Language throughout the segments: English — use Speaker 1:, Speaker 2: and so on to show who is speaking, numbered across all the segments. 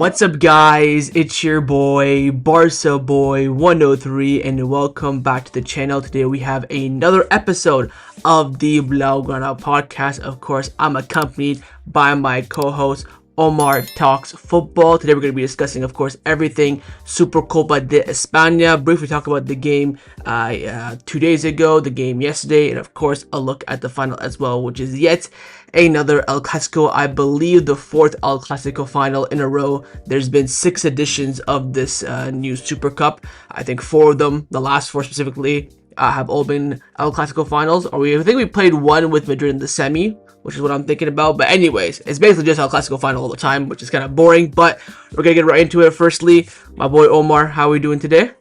Speaker 1: What's up, guys? It's your boy, Barça Boy 103, and welcome back to the channel. Today we have another episode of the Blaugrana Podcast. Of course, I'm accompanied by my co-host, Omar Talks Football. Today we're going to be discussing, of course, everything Supercopa de España. Briefly talk about the game 2 days ago, the game yesterday, and of course a look at the final as well, which is yet another El Clasico. I believe the fourth El Clasico final in a row. There's been 6 editions of this new Super Cup. I think 4 of them, the last 4 specifically, have all been El Clasico finals. I think we played one with Madrid in the semi, which is what I'm thinking about. But anyways, it's basically just El Clasico final all the time, which is kind of boring. But we're going to get right into it. Firstly, my boy Omar, how are we doing today?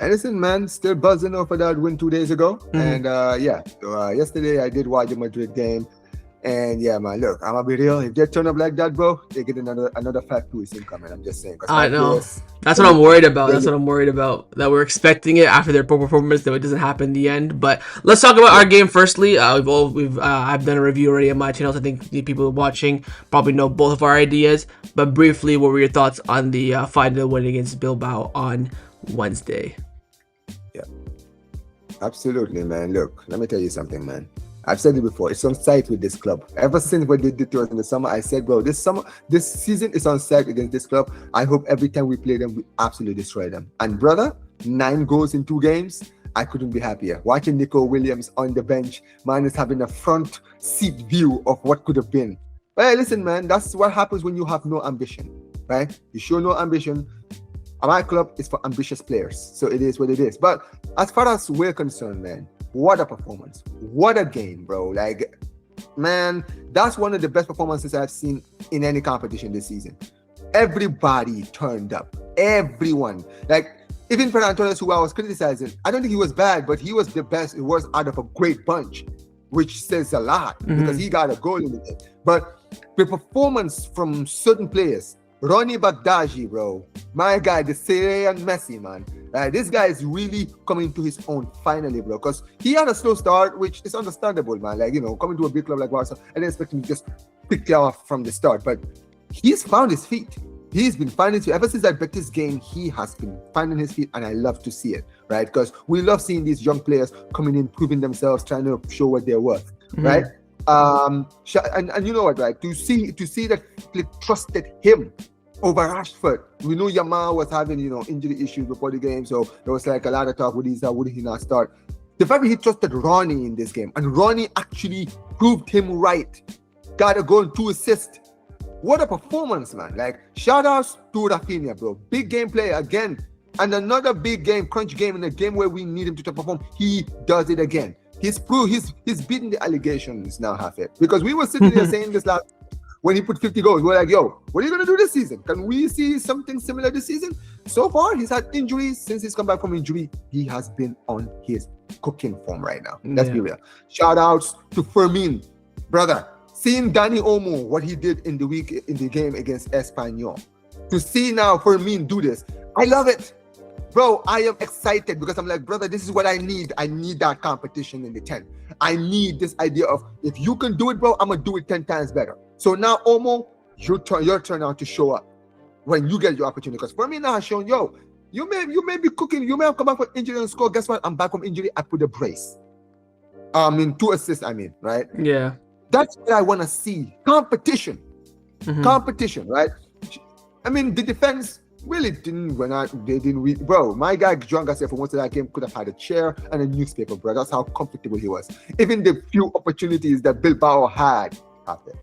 Speaker 2: Listen, man, still buzzing over that win 2 days ago. And yesterday I did watch the Madrid game. And yeah, man, look, I'm gonna be real. If they turn up like that, bro, they get another 5-2 incoming. I'm just saying.
Speaker 1: I know. That's what I'm worried about. That we're expecting it after their poor performance, though it doesn't happen in the end. But let's talk about our game firstly. I've done a review already on my channel. So I think the people watching probably know both of our ideas. But briefly, what were your thoughts on the 5-0 win against Bilbao on Wednesday?
Speaker 2: Yeah, absolutely, man. Look, let me tell you something, man. I've said it before, it's on site with this club. Ever since we did it to us in the summer, I said, bro, this season is on site against this club. I hope every time we play them, we absolutely destroy them. And brother, 9 goals in 2 games, I couldn't be happier. Watching Nico Williams on the bench, man, is having a front seat view of what could have been. But hey, listen, man, that's what happens when you have no ambition, right? You show no ambition. My club is for ambitious players, so it is what it is. But as far as we're concerned, man, what a performance. What a game, bro. Like, man, that's one of the best performances I've seen in any competition this season. Everybody turned up. Everyone. Like, even Ferran, who I was criticizing, I don't think he was bad, but he was the best. It was out of a great bunch, which says a lot because he got a goal in the game. But the performance from certain players, Ronnie Bagdaji, bro, my guy, the Syrian Messi, man. This guy is really coming to his own finally, bro, because he had a slow start, which is understandable, man. Like, you know, coming to a big club like Barca, I didn't expect him to just pick you off from the start, but he's found his feet. He's been finding his feet. Ever since that Betis game, he has been finding his feet, and I love to see it, right? Because we love seeing these young players coming in, proving themselves, trying to show what they're worth, right? And you know what, right? To see that Flick trusted him over Rashford. We knew Yamal was having, injury issues before the game, so there was like a lot of talk, would he not start? The fact that he trusted Ronnie in this game, and Ronnie actually proved him right. Got a goal and 2 assists. What a performance, man. Like, shout outs to Raphinha, bro. Big game player again. And another big game, crunch game, in a game where we need him to perform. He does it again. He's beaten the allegations now, half it. Because we were sitting there saying this last when he put 50 goals, we're like, yo, what are you going to do this season? Can we see something similar this season? So far, he's had injuries. Since he's come back from injury, he has been on his cooking form right now. Let's be real. Shout outs to Fermin. Brother, seeing Dani Olmo, what he did in the game against Espanyol. To see now Fermin do this, I love it. Bro, I am excited because I'm like, brother, this is what I need. I need that competition in the 10. I need this idea of, if you can do it, bro, I'm going to do it 10 times better. So now, Omo, your turn now to show up when you get your opportunity. Because for me now, has shown, yo, you may be cooking. You may have come back from injury and score. Guess what? I'm back from injury. I put a brace. 2 assists, right?
Speaker 1: Yeah.
Speaker 2: That's what I want to see. Competition. Competition, right? I mean, the defense really didn't bro. My guy Joan Garcia for most of that game could have had a chair and a newspaper, bro. That's how comfortable he was. Even the few opportunities that Bilbao had.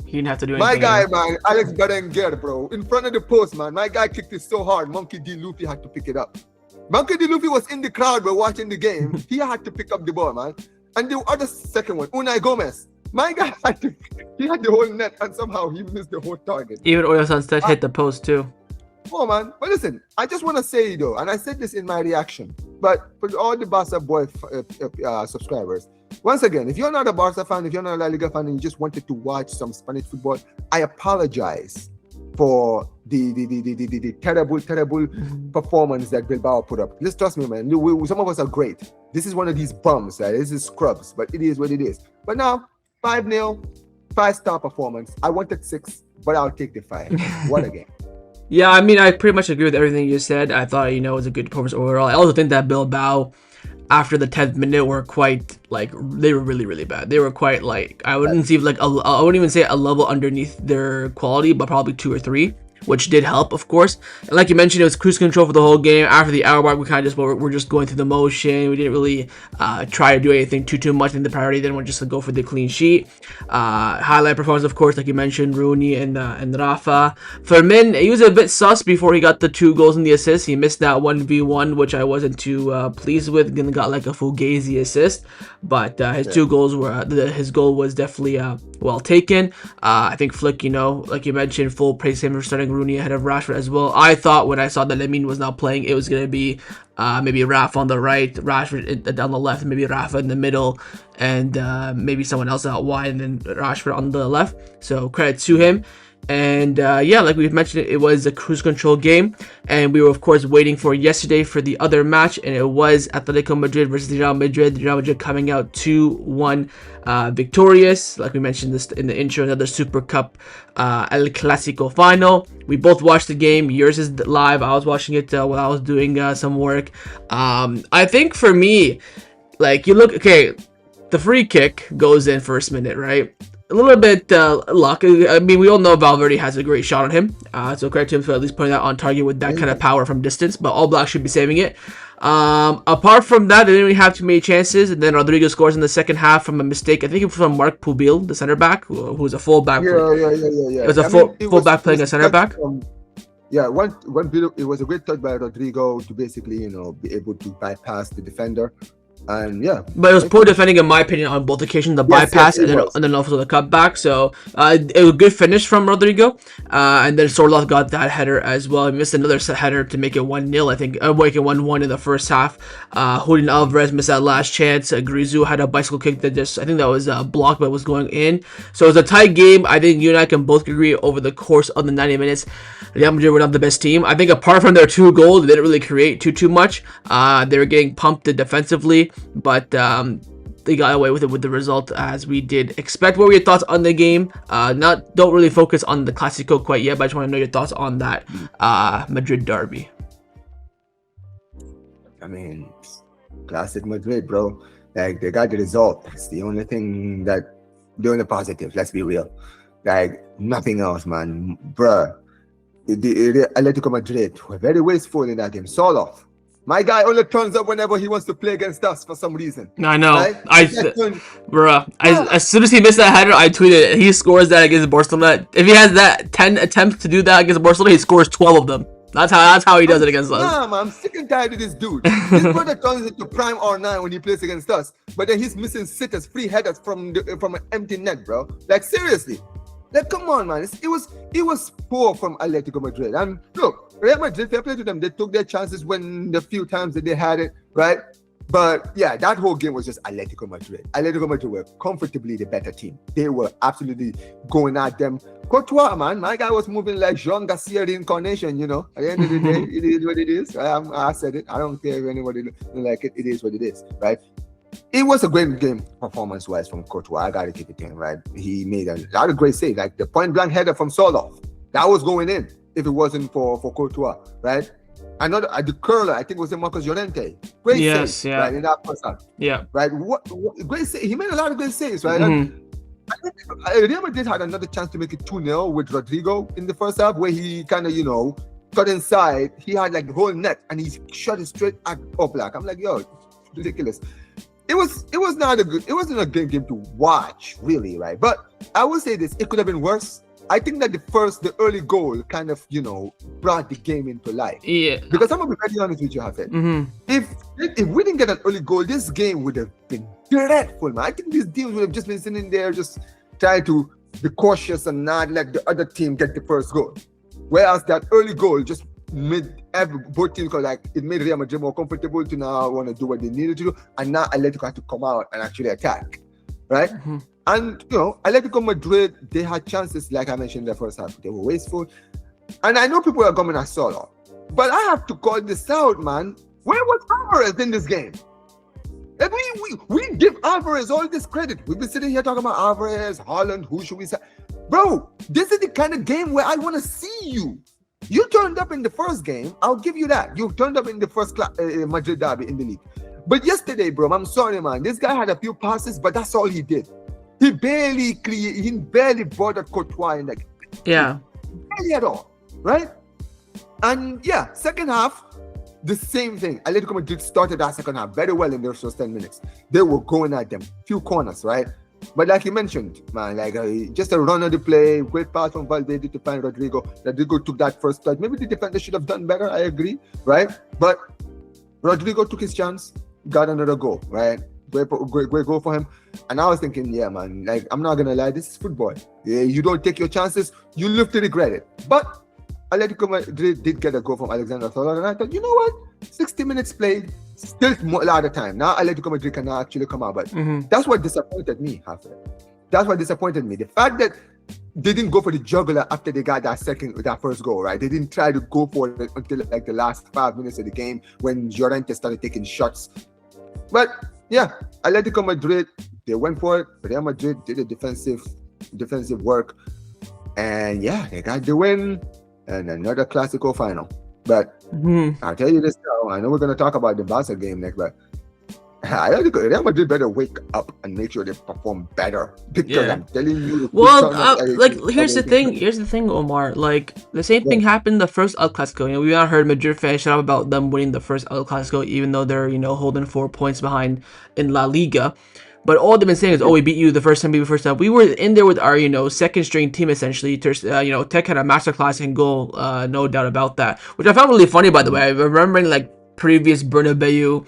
Speaker 1: He didn't have to do anything.
Speaker 2: My guy, man, Alex Berenguer, bro, in front of the post, man. My guy kicked it so hard, Monkey D. Luffy had to pick it up. Monkey D. Luffy was in the crowd, bro, watching the game. He had to pick up the ball, man. And the other second one, Unai Gomez. My guy had the whole net, and somehow he missed the whole target.
Speaker 1: Even Oyarzabal hit the post too.
Speaker 2: Oh, man. But listen, I just want to say, though, and I said this in my reaction, but for all the Barca boy subscribers, once again, if you're not a Barca fan, if you're not a La Liga fan, and you just wanted to watch some Spanish football, I apologize for the terrible performance that Bilbao put up. Just trust me, man. Some of us are great. This is one of these bums, right? This is scrubs, but it is what it is. But now, 5-0, 5-star performance. I wanted 6, but I'll take the 5. What a game.
Speaker 1: Yeah, I mean, I pretty much agree with everything you said. I thought, it was a good performance overall. I also think that Bilbao, after the 10th minute, were quite, like, they were really, really bad. They were quite, like, I wouldn't even say a level underneath their quality, but probably 2 or 3, which did help, of course. And like you mentioned, it was cruise control for the whole game. After the hour mark, we kind of we're just going through the motion. We didn't really try to do anything too much. And the priority then was just to go for the clean sheet. Highlight performance, of course, like you mentioned, Rooney and Rafa. Fermin, he was a bit sus before he got the 2 goals and the assist. He missed that 1v1, which I wasn't too pleased with. Then got like a Fugazi assist, but his 2 goals were his goal was definitely well taken. I think Flick, like you mentioned, full praise him for starting Rooney ahead of Rashford as well. I thought when I saw that Lamine was not playing, it was going to be maybe Rafa on the right, Rashford down the left, and maybe Rafa in the middle, and maybe someone else out wide, and then Rashford on the left. So credit to him. And like we've mentioned, it was a cruise control game, and we were of course waiting for yesterday for the other match, and it was Atletico Madrid versus Real Madrid. Real Madrid coming out 2-1 victorious. Like we mentioned this in the intro, another Super Cup El Clasico final. We both watched the game. Yours is live. I was watching it while I was doing some work. I think for me, like the free kick goes in first minute, right? A little bit luck. I mean, we all know Valverde has a great shot on him. So credit to him for at least putting that on target with that kind of power from distance. But All Blacks should be saving it. Apart from that, they didn't really have too many chances. And then Rodrigo scores in the second half from a mistake. I think it was from Marc Pubil, the center back, who was a fullback.
Speaker 2: Yeah.
Speaker 1: It was a fullback playing a center back.
Speaker 2: It was a great touch by Rodrigo to basically, be able to bypass the defender. And
Speaker 1: but it was poor defending in my opinion on both occasions, the bypass and then also the cutback. So it was a good finish from Rodrigo, and then Sorloth got that header as well. He missed another header to make it 1-0, I think, make it 1-1 in the first half. Julian Alvarez missed that last chance. Griezou had a bicycle kick that I think that was blocked but was going in. So it was a tight game. I think you and I can both agree over the course of the 90 minutes, Real Madrid were not the best team. I think apart from their 2 goals, they didn't really create too much. They were getting pumped defensively, but they got away with it with the result as we did expect. What were your thoughts on the game? Don't really focus on the Clasico quite yet, but I just want to know your thoughts on that Madrid derby.
Speaker 2: I mean, classic Madrid, bro. Like, they got the result. It's the only thing the only positive. Let's be real. Like, nothing else, man. Bruh. The Atletico Madrid were very wasteful in that game. Sorloth. My guy only turns up whenever he wants to play against us for some reason.
Speaker 1: I know. Right? As soon as he missed that header, I tweeted, he scores that against Barcelona. If he has that 10 attempts to do that against Barcelona, he scores 12 of them. That's how he does it against us.
Speaker 2: Nah, man, I'm sick and tired of this dude. This brother turns into prime R9 when he plays against us, but then he's missing sitters, free headers from an empty net, bro. Like, seriously. Like, come on, man. It was poor from Atletico Madrid. And look, Real Madrid, fair play to them. They took their chances when the few times that they had it, right? But yeah, that whole game was just Atletico Madrid. Atletico Madrid were comfortably the better team. They were absolutely going at them. Courtois, man, my guy was moving like Jean Garcia reincarnation, At the end of the day, it is what it is. I said it. I don't care if anybody don't like it. It is what it is, right? It was a great game performance-wise from Courtois. I got to give it to him, right? He made a lot of great saves, like the point-blank header from Sorloth. That was going in if it wasn't for Courtois, right? Another, the curler, I think it was Marcos Llorente. Great save, right, in that first half.
Speaker 1: Yeah.
Speaker 2: Right? What great save. He made a lot of great saves, right?
Speaker 1: Mm-hmm.
Speaker 2: Real Madrid had another chance to make it 2-0 with Rodrigo in the first half, where he kind of, cut inside. He had like the whole net, and he shot it straight at Oblak. I'm like, yo, ridiculous. It wasn't a good game to watch, really, right? But I will say this, it could have been worse. I think that the early goal kind of, brought the game into life.
Speaker 1: Yeah.
Speaker 2: Because I'm going to be very honest with you, Hafid.
Speaker 1: Mm-hmm.
Speaker 2: If we didn't get an early goal, this game would have been dreadful, man. I think these teams would have just been sitting there just trying to be cautious and not let the other team get the first goal. Whereas that early goal just made both teams, like, it made Real Madrid more comfortable to now want to do what they needed to do, and now Atletico had to come out and actually attack, right? Mm-hmm. And Atletico Madrid, they had chances, like I mentioned in the first half. They were wasteful, and I know people are coming at Solo, but I have to call this out, man. Where was Alvarez in this game? Like, we give Alvarez all this credit. We've been sitting here talking about Alvarez, Haaland, who should we say? Bro, this is the kind of game where I want to see you. You turned up in the first game. I'll give you that. You turned up in the first Madrid derby in the league. But yesterday, bro, I'm sorry, man. This guy had a few passes, but that's all he did. He barely bothered Courtois in that game.
Speaker 1: Yeah.
Speaker 2: Barely at all, right? And yeah, second half, the same thing. Atletico Madrid started that second half very well in their first 10 minutes. They were going at them, few corners, right? But like you mentioned, man, like just a run of the play, great pass from Balde to find Rodrigo. Rodrigo took that first touch. Maybe the defender should have done better, I agree, right? But Rodrigo took his chance, got another goal, right? Great goal for him. And I was thinking, yeah, man, like, I'm not going to lie, this is football. Yeah, you don't take your chances, you live to regret it. But Atletico Madrid did get a goal from Alexander Thuram, and I thought, you know what? 60 minutes played, still a lot of time. Now Atletico Madrid can actually come out, but that's what disappointed me, Hafid. That's what disappointed me. The fact that they didn't go for the jugular after they got that first goal, right? They didn't try to go for it until like the last 5 minutes of the game when Llorente started taking shots. But yeah, Atletico Madrid, they went for it. Real Madrid did a defensive work, and yeah, they got the win and another Clasico final. But I'll tell you this now, I know we're going to talk about the Barca game next, but Real Madrid better wake up and make sure they perform better, because I'm telling you.
Speaker 1: Well, here's the thing, Omar. Like, the same thing happened the first El Clasico. You know, we all heard Madrid fans shout out about them winning the first El Clasico, even though they're, you know, holding 4 points behind in La Liga. But all they've been saying is, we beat you the first time, We were in there with our, you know, second string team, essentially. You know, Tech had a masterclass in goal, no doubt about that. Which I found really funny, by the way. I remember like previous Bernabeu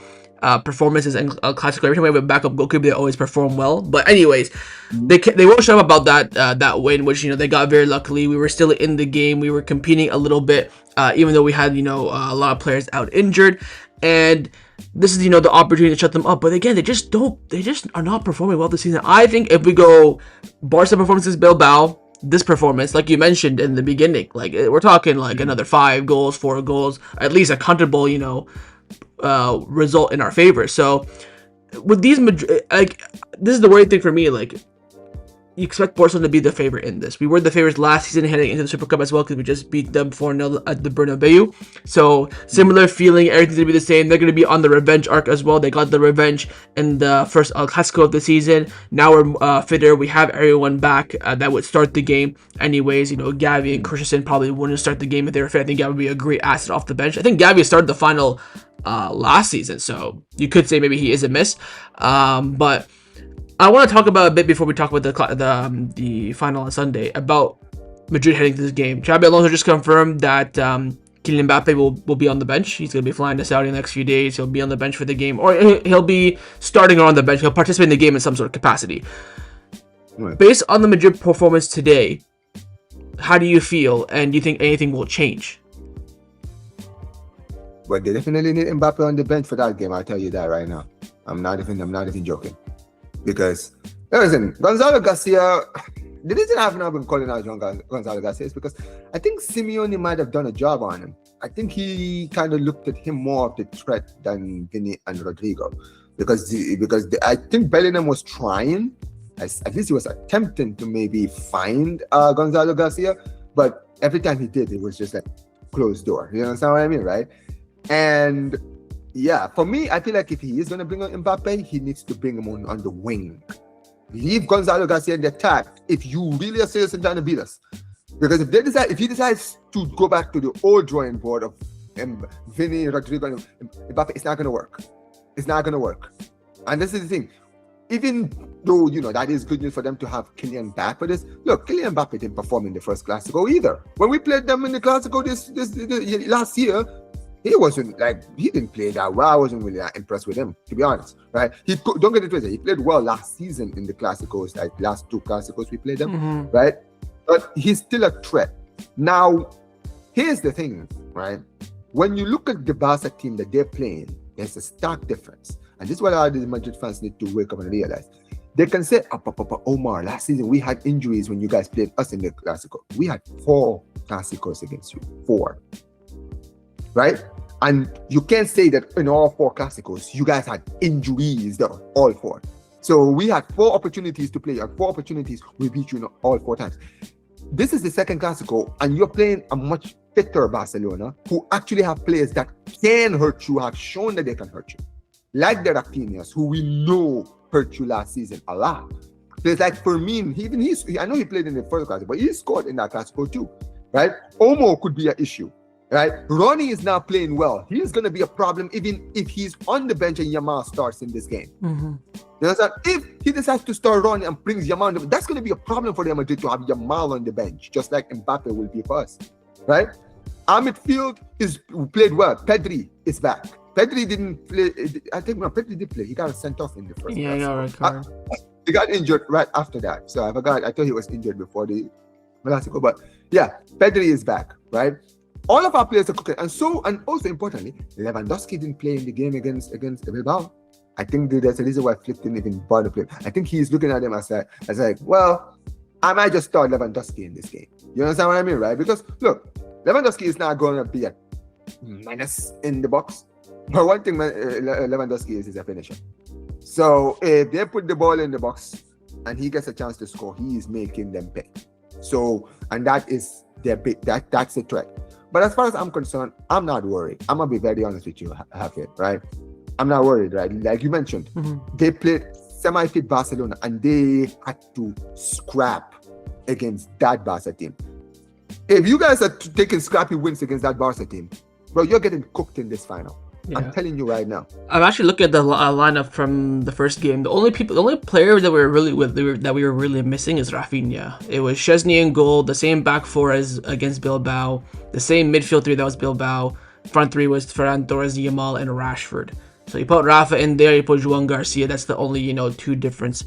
Speaker 1: performances and Clasico. Every time we have a backup goalkeeper, they always perform well. But anyways, they won't shut up about that win, which, you know, they got very luckily. We were still in the game. We were competing a little bit, even though we had, you know, a lot of players out injured. And this is, you know, the opportunity to shut them up. But again, they just are not performing well this season. I think if we go Barca performances, Bilbao, this performance, like you mentioned in the beginning, like we're talking like another 5 goals, 4 goals, at least a comfortable, you know, result in our favor. So with these, like, this is the worrying thing for me. Like, you expect Barcelona to be the favorite in this. We were the favorites last season heading into the Super Cup as well, because we just beat them 4-0 at the Bernabeu. So similar feeling, everything's going to be the same. They're going to be on the revenge arc as well. They got the revenge in the first El Clasico of the season. Now we're fitter. We have everyone back that would start the game anyways. You know, Gavi and Christensen probably wouldn't start the game if they were fit. I think Gavi would be a great asset off the bench. I think Gavi started the final last season, so you could say maybe he is a miss. But I want to talk about a bit before we talk about the final on Sunday about Madrid heading to this game. Xabi Alonso just confirmed that Kylian Mbappe will be on the bench. He's going to be flying to Saudi in the next few days. He'll be on the bench for the game, or he'll be starting or on the bench. He'll participate in the game in some sort of capacity. Right. Based on the Madrid performance today, how do you feel, and do you think anything will change?
Speaker 2: Well, they definitely need Mbappe on the bench for that game. I'll tell you that right now. I'm not even joking. Because, listen, Gonzalo Garcia, the reason I've not been calling out Gonzalo Garcia is because I think Simeone might have done a job on him. I think he kind of looked at him more of the threat than Vini and Rodrigo. Because I think Bellingham was trying, at least he was attempting to maybe find Gonzalo Garcia, but every time he did, it was just like closed door. You understand what I mean, right? And yeah, for me, I feel like if he is going to bring on Mbappe, he needs to bring him on the wing. Leave Gonzalo Garcia in the attack if you really are serious in trying to beat us. Because if he decides to go back to the old drawing board of Vini, Rodrigo, and Mbappe, it's not going to work. It's not going to work. And this is the thing. Even though, you know, that is good news for them to have Kylian back for this. Look, Kylian Mbappe didn't perform in the first Clasico either. When we played them in the Clasico this last year, he didn't play that well. I wasn't really that impressed with him, to be honest, right? Don't get it twisted. He played well last season in the Clásicos, like last 2 Clásicos we played them, right? But he's still a threat. Now, here's the thing, right? When you look at the Barca team that they're playing, there's a stark difference. And this is what all the Madrid fans need to wake up and realize. They can say, Omar, last season we had injuries when you guys played us in the Clásico. We had 4 Clásicos against you. 4. Right? And you can't say that in all 4 Clásicos, you guys had injuries, though, all 4. So we had 4 opportunities to play. And 4 opportunities, we beat you all 4 times. This is the second Clásico, and you're playing a much fitter Barcelona, who actually have players that can hurt you, have shown that they can hurt you. Like the Raphinhas, who we know hurt you last season a lot. There's like Ferran, I know he played in the first class, but he scored in that Clasico too, right? Omo could be an issue, right? Ronnie is now playing well. He's going to be a problem even if he's on the bench and Yamal starts in this game.
Speaker 1: Mm-hmm.
Speaker 2: You understand? If he decides to start Ronnie and brings Yamal, that's going to be a problem for Real Madrid to have Yamal on the bench, just like Mbappe will be for us, right? Our midfield is played well. Pedri is back. Pedri didn't play. I think Pedri did play. He got sent off in the first.
Speaker 1: Yeah, right.
Speaker 2: He got injured right after that. So I forgot. I thought he was injured before the Clasico. But yeah, Pedri is back, right? All of our players are cooking. And also importantly, Lewandowski didn't play in the game against Bilbao. I think there's a reason why Flick didn't even bother playing. I think he's looking at him as like, well, I might just start Lewandowski in this game. You understand what I mean, right? Because look, Lewandowski is not going to be a menace in the box. But one thing Lewandowski is a finisher. So if they put the ball in the box and he gets a chance to score, he is making them pay. So, and that is their big, that's a threat. But as far as I'm concerned, I'm not worried. I'm gonna be very honest with you, Hafid, right? I'm not worried, right? Like you mentioned, they played semi-fit Barcelona and they had to scrap against that Barca team. If you guys are taking scrappy wins against that Barca team, bro, you're getting cooked in this final. Yeah. I'm telling you right now.
Speaker 1: I'm actually looking at the lineup from the first game. The only player that we were really missing is Raphinha. It was Szczesny in goal, the same back four as against Bilbao, the same midfield three that was Bilbao. Front three was Ferran, Torres, Yamal, and Rashford. So you put Rafa in there, you put Juan Garcia. That's the only two difference.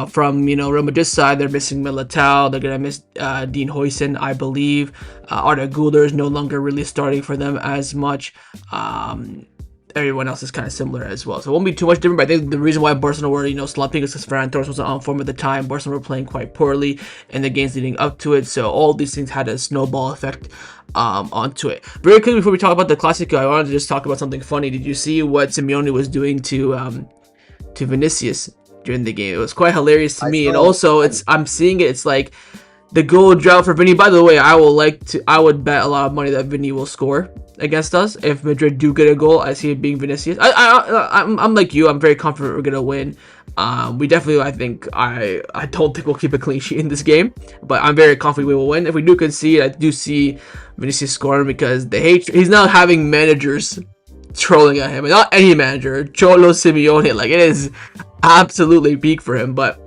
Speaker 1: From Real Madrid's side, they're missing Militao. They're gonna miss Dean Huijsen, I believe. Arda Güler is no longer really starting for them as much. Everyone else is kind of similar as well, so it won't be too much different. But I think the reason why Barcelona were slumping is because Ferran Torres wasn't on form at the time. Barcelona were playing quite poorly in the games leading up to it, so all these things had a snowball effect onto it. Very quickly before we talk about the Clasico, I wanted to just talk about something funny. Did you see what Simeone was doing to Vinicius during the game? It was quite hilarious to me, and also I'm seeing it. It's like the goal drought for Vinny. By the way, I would bet a lot of money that Vinny will score against us if Madrid do get a goal. I see it being Vinicius. I'm like you. I'm very confident we're gonna win. We definitely. I don't think we'll keep a clean sheet in this game, but I'm very confident we will win. If we do concede, I do see Vinicius scoring because he's now having managers trolling at him, and not any manager. Cholo Simeone, like it is absolutely peak for him, but.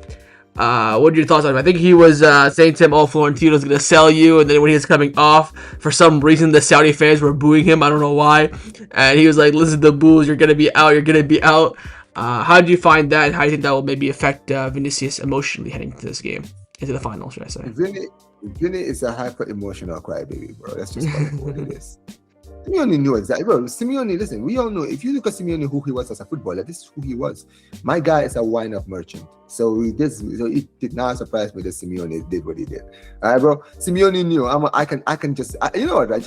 Speaker 1: What are your thoughts on him? I think he was saying to him, "Oh, Florentino's gonna sell you," and then when he was coming off, for some reason the Saudi fans were booing him. I don't know why, and he was like, "Listen to the boos. You're gonna be out. You're gonna be out." How do you find that? And how do you think that will maybe affect Vinicius emotionally heading into this game, into the final, should I say?
Speaker 2: Vinny is a hyper emotional crybaby, bro. That's just what it is. Simeone knew exactly, bro. Simeone, listen, we all know. If you look at Simeone, who he was as a footballer, this is who he was. My guy is a wine-off merchant. So it did not surprise me that Simeone did what he did. All right, bro. Simeone knew. I can just, you know what, right?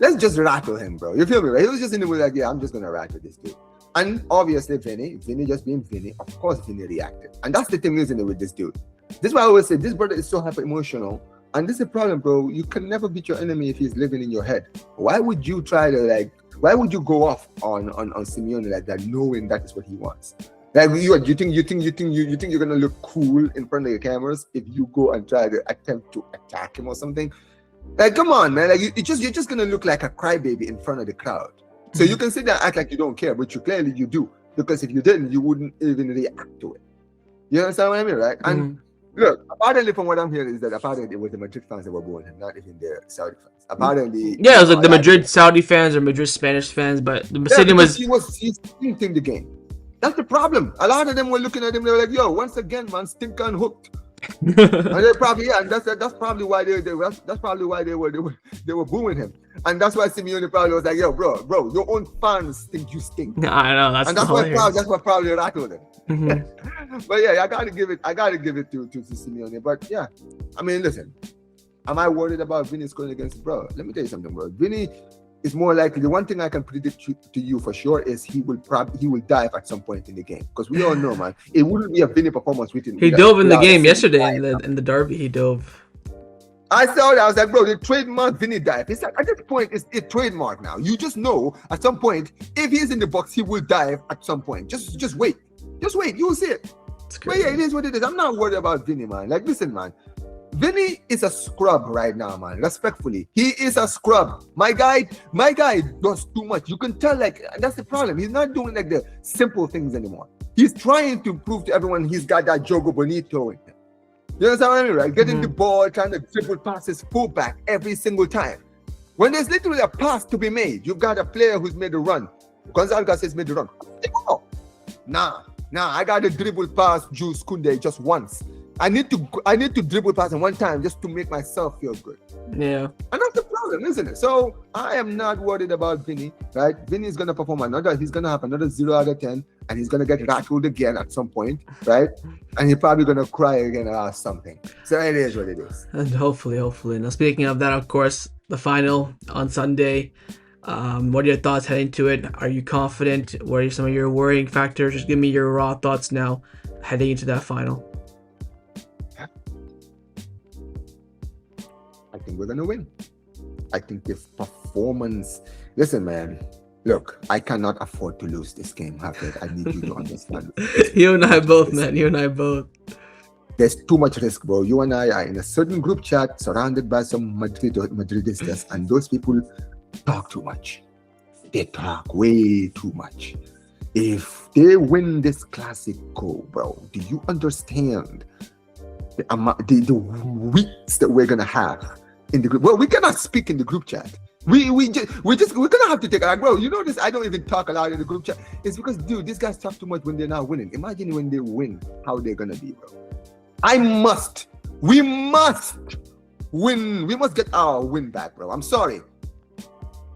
Speaker 2: Let's just rattle him, bro. You feel me, right? He was just in the mood like, yeah, I'm just gonna rattle this dude. And obviously, Vinny just being Vinny, of course, Vinny reacted. And that's the thing, isn't it, with this dude? This is why I always say this brother is so hyper emotional. And this is a problem, bro. You can never beat your enemy if he's living in your head. Why would you why would you go off on Simeone like that, knowing that is what he wants? Like you think you're gonna look cool in front of the cameras if you go and try to attempt to attack him or something? Like, come on, man. Like you're just gonna look like a crybaby in front of the crowd. So you can sit there and act like you don't care, but clearly you do. Because if you didn't, you wouldn't even react to it. You understand what I mean, right? And look, apparently from what I'm hearing is that apparently it was the Madrid fans that were booing him, not even the Saudi fans. Apparently,
Speaker 1: yeah, it was like the Madrid Saudi fans or Madrid Spanish fans, but the stadium was.
Speaker 2: He's stinking the game. That's the problem. A lot of them were looking at him. They were like, "Yo, once again, man, stink and hooked." And they probably, and that's probably why they were booing him, and that's why Simeone probably was like, "Yo, bro, your own fans think you stink."
Speaker 1: I know that's
Speaker 2: what probably rattled him. But yeah, I gotta give it to Simeone. But yeah, I mean, listen, am I worried about Vinny scoring against bro? Let me tell you something, bro. Vinny is more likely. The one thing I can predict to you for sure is he will dive at some point in the game, because we all know, man, it wouldn't be a Vinny performance with him.
Speaker 1: He dove in the game yesterday in the derby. He dove.
Speaker 2: I saw that. I was like, bro, the trademark Vinny dive. It's like, at this point, it's trademark now. You just know at some point, if he's in the box, he will dive at some point. Just wait. Just wait. You'll see it. But yeah, it is what it is. I'm not worried about Vinny, man. Like, listen, man. Vinny is a scrub right now, man. Respectfully, he is a scrub. My guy does too much. You can tell, like, that's the problem. He's not doing like the simple things anymore. He's trying to prove to everyone he's got that Jogo Bonito in him. You understand what I mean, right? Getting the ball, trying to dribble past his fullback every single time. When there's literally a pass to be made, you've got a player who's made a run. Gonzalo Garcia's made the run. Nah, I got to dribble past Jules Kounde just once. I need to dribble past him one time just to make myself feel good.
Speaker 1: Yeah.
Speaker 2: And that's the problem, isn't it? So I am not worried about Vinny, right? Vinny is gonna perform he's gonna have another 0 out of 10, and he's gonna get rattled again at some point, right? And he's probably gonna cry again or something. So it is what it is.
Speaker 1: And hopefully. Now, speaking of that, of course, the final on Sunday. What are your thoughts heading to it? Are you confident? What are some of your worrying factors? Just give me your raw thoughts now heading into that final.
Speaker 2: I think we're gonna win. I think this performance. Listen, man. Look, I cannot afford to lose this game, Hafid. I need you to understand.
Speaker 1: You and I both, man. You and I both.
Speaker 2: There's too much risk, bro. You and I are in a certain group chat surrounded by some Madridistas, and those people talk too much. They talk way too much. If they win this Clasico, bro, do you understand the weeks that we're gonna have in the group? Well, we cannot speak in the group chat. We're gonna have to take it. Like, bro, you know this. I don't even talk a lot in the group chat. It's because, dude, these guys talk too much when they're not winning. Imagine when they win, how they're gonna be, bro. We must win. We must get our win back, bro. I'm sorry.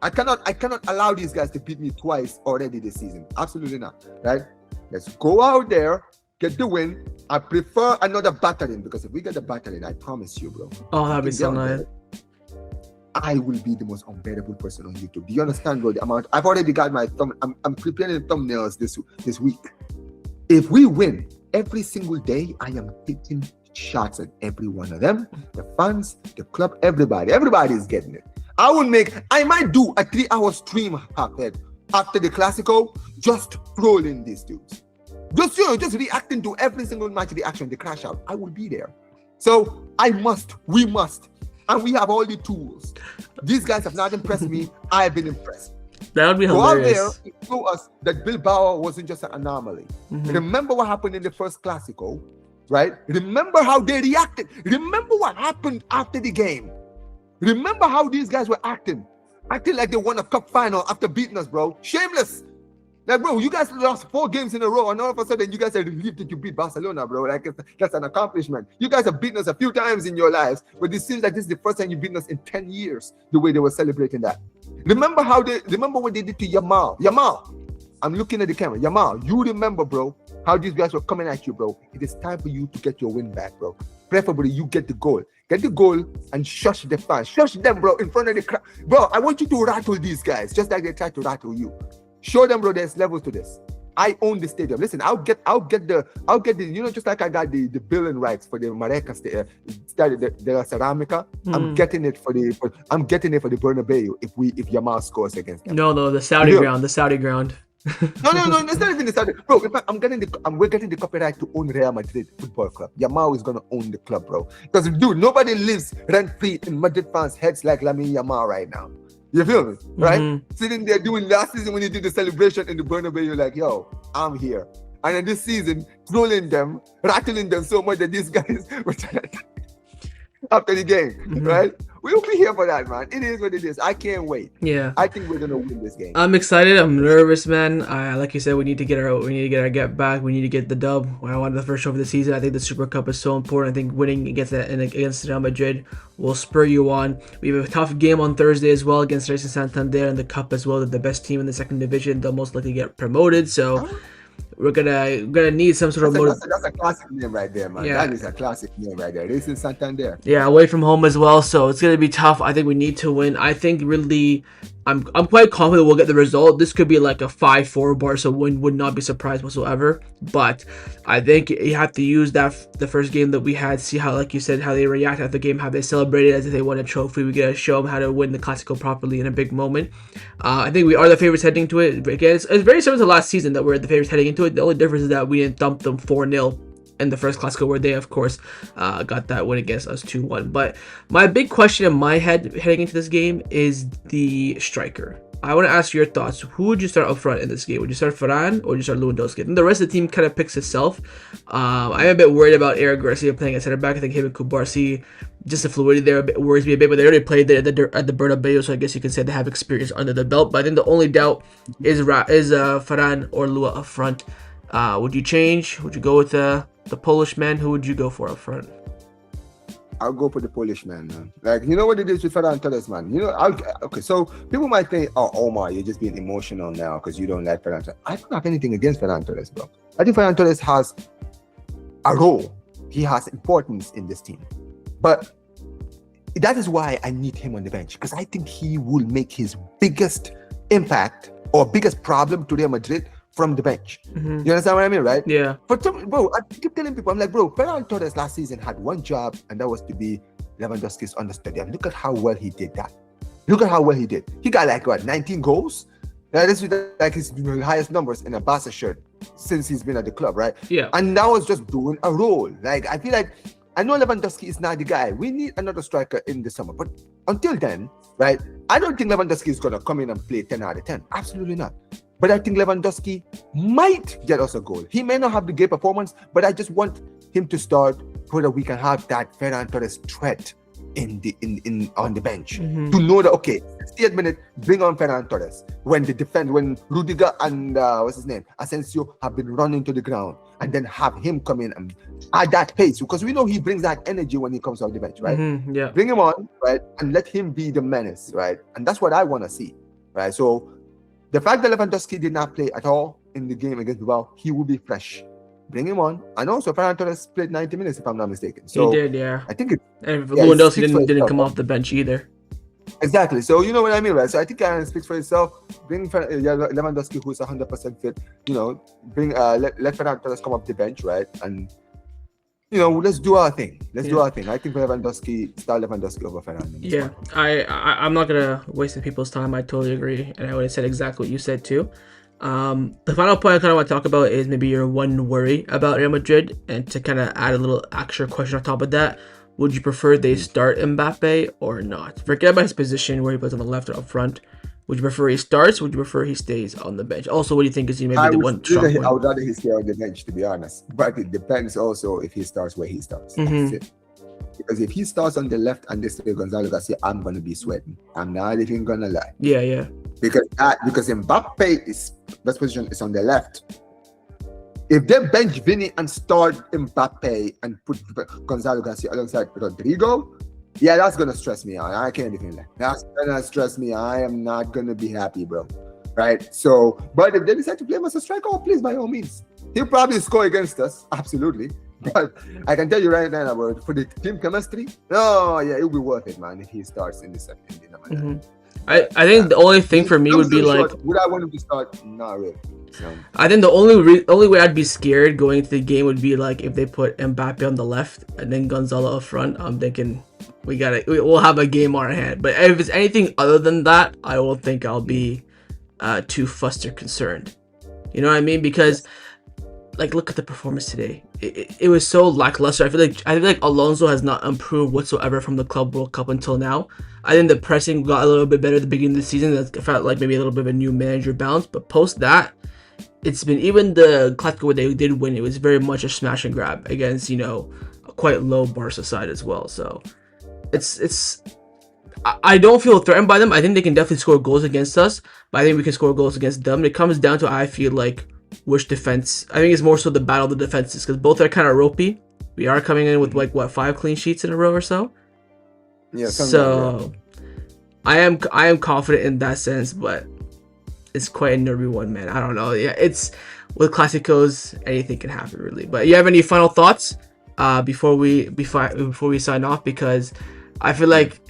Speaker 2: I cannot allow these guys to beat me twice already this season. Absolutely not. Right? Let's go out there, get the win. I prefer another battling, because if we get the battling, I promise you, bro.
Speaker 1: Oh, that'd be so nice.
Speaker 2: I will be the most unbearable person on YouTube. Do you understand, bro? The amount I've already got my thumb. I'm preparing thumbnails this week. If we win every single day, I am taking shots at every one of them. The fans, the club, everybody. Everybody is getting it. I might do a 3-hour stream after the Clasico, just trolling these dudes. Just reacting to every single match reaction, the crash out. I will be there. So we must. And we have all the tools. These guys have not impressed me. I have been impressed.
Speaker 1: That would be hilarious.
Speaker 2: Go out there and show us that Bilbao wasn't just an anomaly. Mm-hmm. Remember what happened in the first Clasico, right? Remember how they reacted. Remember what happened after the game. Remember how these guys were acting like they won a cup final after beating us, bro. Shameless. Like, bro, you guys lost 4 games in a row, and all of a sudden you guys are relieved that you beat Barcelona, bro. Like, that's an accomplishment. You guys have beaten us a few times in your lives, but it seems like this is the first time you've beaten us in 10 years, the way they were celebrating that. Remember what they did to Yamal. I'm looking at the camera. Yamal, you remember, bro, how these guys were coming at you, bro. It is time for you to get your win back, bro. Preferably you get the goal. Get the goal and shush the fans. Shush them, bro, in front of the crowd. Bro, I want you to rattle these guys just like they tried to rattle you. Show them, bro, there's levels to this. I own the stadium. Listen, I'll get the, you know, just like I got the billing rights for the Maracas Stadio de la Ceramica. I'm getting it for the Bernabeu if Yamal scores against them.
Speaker 1: No, the Saudi ground.
Speaker 2: No, that's not even the Saudi. Bro, in fact, we're getting the copyright to own Real Madrid Football Club. Yamal is gonna own the club, bro. Because, dude, nobody lives rent-free in Madrid fans' heads like Lamine Yamal right now. You feel me? Right? Mm-hmm. Sitting there doing last season when he did the celebration in the Bernabeu, you're like, yo, I'm here. And then this season, trolling them, rattling them so much that these guys were trying to after the game, right? We'll be here for that, man. It is what it is. I can't wait.
Speaker 1: Yeah,
Speaker 2: I think we're gonna win this game.
Speaker 1: I'm excited. I'm nervous, man. Like you said, we need to get our get back. We need to get the dub. I wanted the first show of the season. I think the Super Cup is so important. I think winning against Real Madrid will spur you on. We have a tough game on Thursday as well against Racing Santander in the Cup as well. They're the best team in the second division. They'll most likely get promoted. So we're gonna need some sort of
Speaker 2: That's a classic name right there, man.
Speaker 1: Yeah.
Speaker 2: That is a classic name right there. Racing Santander.
Speaker 1: Yeah, away from home as well, so it's gonna be tough. I think we need to win. I think really, I'm quite confident we'll get the result. This could be like a 5-4 Barca win. Would not be surprised whatsoever. But I think you have to use the first game that we had. See how, like you said, how they react after the game, how they celebrated as if they won a trophy. We gotta show them how to win the Clasico properly in a big moment. I think we are the favorites heading into it. Again, it's very similar to last season that we're the favorites heading into it. The only difference is that we didn't dump them 4-0. In the first Clasico, where they, of course, got that win against us 2-1. But my big question in my head heading into this game is the striker. I want to ask your thoughts. Who would you start up front in this game? Would you start Ferran or would you start Lewandowski? And the rest of the team kind of picks itself. I'm a bit worried about Eric Garcia playing at center back. I think him and Kubarsi, just the fluidity there worries me a bit. But they already played there at the Bernabeu, so I guess you can say they have experience under the belt. But I think the only doubt is Ferran or Lua up front. Would you change? Would you go with the Polish man? Who would you go for up front?
Speaker 2: I'll go for the Polish man. Like, you know what it is with Ferran Torres, man? You know, okay, so people might think, oh, Omar, you're just being emotional now because you don't like Ferran Torres. I don't have anything against Ferran Torres, bro. I think Ferran Torres has a role. He has importance in this team. But that is why I need him on the bench, because I think he will make his biggest impact or biggest problem to Real Madrid from the bench.
Speaker 1: Mm-hmm.
Speaker 2: You understand what I mean, right?
Speaker 1: Yeah.
Speaker 2: But bro, I keep telling people, I'm like, bro, Ferran Torres last season had one job, and that was to be Lewandowski's understudy. And look at how well he did that. Look at how well he did. He got like what, 19 goals? This is like his highest numbers in a Barca shirt since he's been at the club, right?
Speaker 1: Yeah.
Speaker 2: And now it's just doing a role. Like, I feel like, I know Lewandowski is not the guy. We need another striker in the summer. But until then, right, I don't think Lewandowski is going to come in and play 10 out of 10. Absolutely not. But I think Lewandowski might get us a goal. He may not have the great performance, but I just want him to start so that we can have that Ferran Torres threat on the bench.
Speaker 1: Mm-hmm.
Speaker 2: To know that, okay, 60th minute, bring on Ferran Torres. When Rudiger and Asensio have been running to the ground, and then have him come in and add that pace, because we know he brings that energy when he comes off the bench, right?
Speaker 1: Mm-hmm. Yeah.
Speaker 2: Bring him on, right, and let him be the menace, right? And that's what I want to see, right? So the fact that Lewandowski did not play at all in the game against Bilbao, he will be fresh. Bring him on. And also, Ferran Torres played 90 minutes, if I'm not mistaken. So
Speaker 1: he did, yeah.
Speaker 2: I think
Speaker 1: and Lewandowski didn't come off the bench either.
Speaker 2: Exactly. So you know what I mean, right? So I think it speaks for itself. Bring Lewandowski, who's 100% fit. You know, let Ferran Torres come off the bench, right? And you know, let's do our thing. Do our thing. I think start Lewandowski over Ferran.
Speaker 1: Yeah, I'm not gonna waste people's time. I totally agree, and I would have said exactly what you said too. The final point I kind of want to talk about is maybe your one worry about Real Madrid, and to kind of add a little extra question on top of that. Would you prefer they start Mbappe or not? Forget about his position where he plays on the left or up front. Would you prefer he starts? Would you prefer he stays on the bench? Also, what do you think is maybe the one strong point?
Speaker 2: I would rather he stay on the bench, to be honest. But it depends also if he starts where he starts.
Speaker 1: Mm-hmm.
Speaker 2: That's it. Because if he starts on the left and this way Gonzalo Garcia, I'm gonna be sweating. I'm not even gonna lie.
Speaker 1: Yeah.
Speaker 2: Because Mbappe's best position is on the left. If they bench Vinny and start Mbappe and put Gonzalo Garcia alongside Rodrigo, yeah, that's gonna stress me out. I can't even lie. That's gonna stress me. I am not gonna be happy, bro. Right? So, but if they decide to play him as a striker, oh, please, by all means, he'll probably score against us. Absolutely. But I can tell you right now, for the team chemistry, oh yeah, it'll be worth it, man, if he starts in the second.
Speaker 1: Mm-hmm. I think the only thing for me would be like,
Speaker 2: would I want him to start? Not really. So.
Speaker 1: I think the only way I'd be scared going into the game would be like if they put Mbappe on the left and then Gonzalo up front. I'm thinking we'll have a game on our hand. But if it's anything other than that, I don't think I'll be too fussed or concerned. You know what I mean? Because like, look at the performance today. It was so lackluster. I feel like Alonso has not improved whatsoever from the Club World Cup until now. I think the pressing got a little bit better at the beginning of the season. That felt like maybe a little bit of a new manager bounce. But post that, it's been, even the Clasico where they did win, it was very much a smash and grab against, you know, a quite low Barca side as well. So I don't feel threatened by them. I think they can definitely score goals against us, but I think we can score goals against them. It comes down to, I feel like, which defense. I think it's more so the battle of the defenses, because both are kind of ropey. We are coming in with like 5 clean sheets in a row or so.
Speaker 2: Yeah.
Speaker 1: So I am confident in that sense, but it's quite a nervy one, man. I don't know. Yeah, with Clasicos, anything can happen really. But you have any final thoughts before we sign off? Because I feel like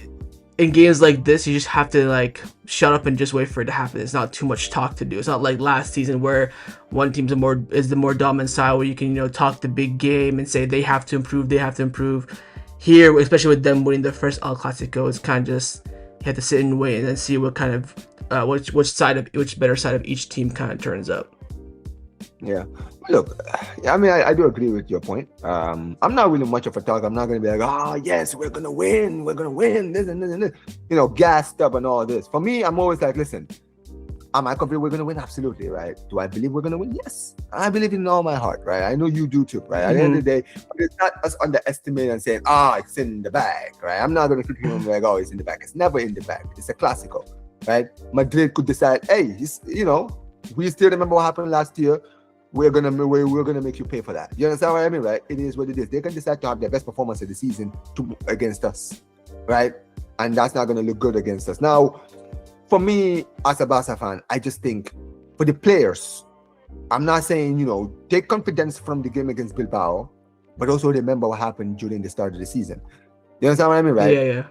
Speaker 1: in games like this, you just have to like shut up and just wait for it to happen. It's not too much talk to do. It's not like last season where one team's the more dominant side, where you can talk the big game and say they have to improve. Here, especially with them winning their first El Clasico, it's kind of just you have to sit and wait and then see what kind of which better side of each team kind of turns up.
Speaker 2: Yeah. Look, I mean, I do agree with your point. I'm not really much of a talk. I'm not going to be like, oh, yes, we're going to win, this and this and this, gassed up and all this. For me, I'm always like, listen, am I confident we're going to win? Absolutely, right? Do I believe we're going to win? Yes. I believe in all my heart, right? I know you do too, right? At the end of the day, it's not us underestimating and saying, it's in the bag, right? I'm not going to keep him like, oh, it's in the bag. It's never in the bag. It's a Clasico, right? Madrid could decide, hey, we still remember what happened last year. We're gonna make you pay for that. You understand what I mean, right? It is what it is. They can decide to have their best performance of the season against us, right? And that's not gonna look good against us. Now, for me as a Barca fan, I just think for the players, I'm not saying take confidence from the game against Bilbao, but also remember what happened during the start of the season. You understand what I mean, right?
Speaker 1: Yeah.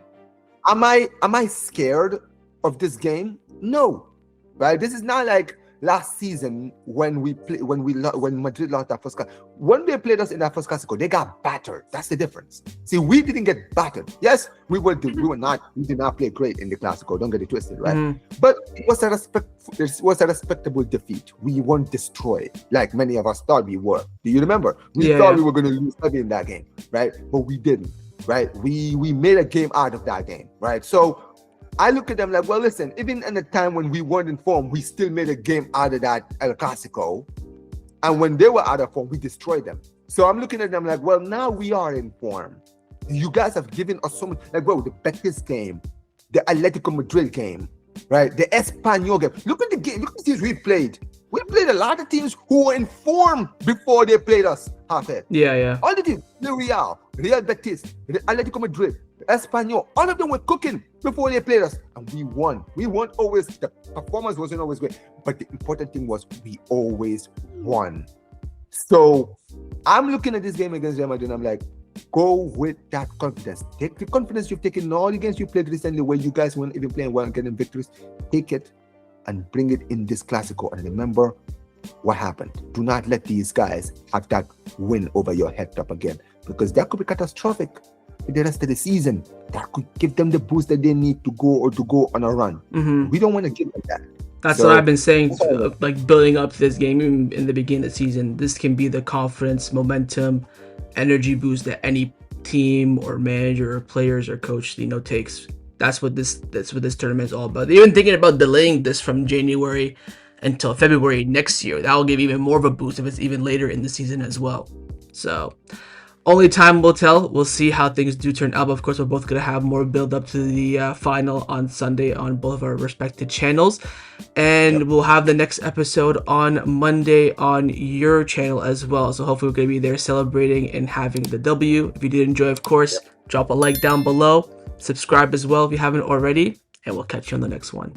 Speaker 2: Am I scared of this game? No, right? This is not like last season when Madrid lost that first Clasico. When they played us in that first Clasico, they got battered. That's the difference. See, we didn't get battered. Yes, we did not play great in the Clasico. Don't get it twisted, right? But it was a respectable defeat. We weren't destroyed like many of us thought we were. Do you remember? We thought we were going to lose heavy in that game, right? But we didn't, right? We made a game out of that game, right? So I look at them like, well, listen, even in a time when we weren't in form, we still made a game out of that El Clasico. And when they were out of form, we destroyed them. So I'm looking at them like, well, now we are in form. You guys have given us so much. Like, bro, the Betis game, the Atletico Madrid game, right? The Espanyol game. Look at the game. Look at the teams we played. We played a lot of teams who were in form before they played us half-head.
Speaker 1: Yeah.
Speaker 2: All the teams, the Real Betis, the Atletico Madrid, Espanyol, all of them were cooking before they played us, and we won. We weren't always, the performance wasn't always great, but the important thing was we always won. So I'm looking at this game against Real Madrid and I'm like, go with that confidence. Take the confidence you've taken in all the games you played recently where you guys weren't even playing well and getting victories. Take it and bring it in this Clasico, and remember what happened. Do not let these guys have that win over your head up again, because that could be catastrophic for the rest of the season. That could give them the boost that they need to go on a run. We don't want to give them that.
Speaker 1: That's what I've been saying, like building up this game in the beginning of the season. This can be the confidence, momentum, energy boost that any team or manager or players or coach takes. That's what this tournament is all about. They're even thinking about delaying this from January until February next year. That will give even more of a boost if it's even later in the season as well. So only time will tell. We'll see how things do turn out. But of course, we're both going to have more build up to the final on Sunday on both of our respective channels. And we'll have the next episode on Monday on your channel as well. So hopefully we're going to be there celebrating and having the W. If you did enjoy, of course, drop a like down below. Subscribe as well if you haven't already. And we'll catch you on the next one.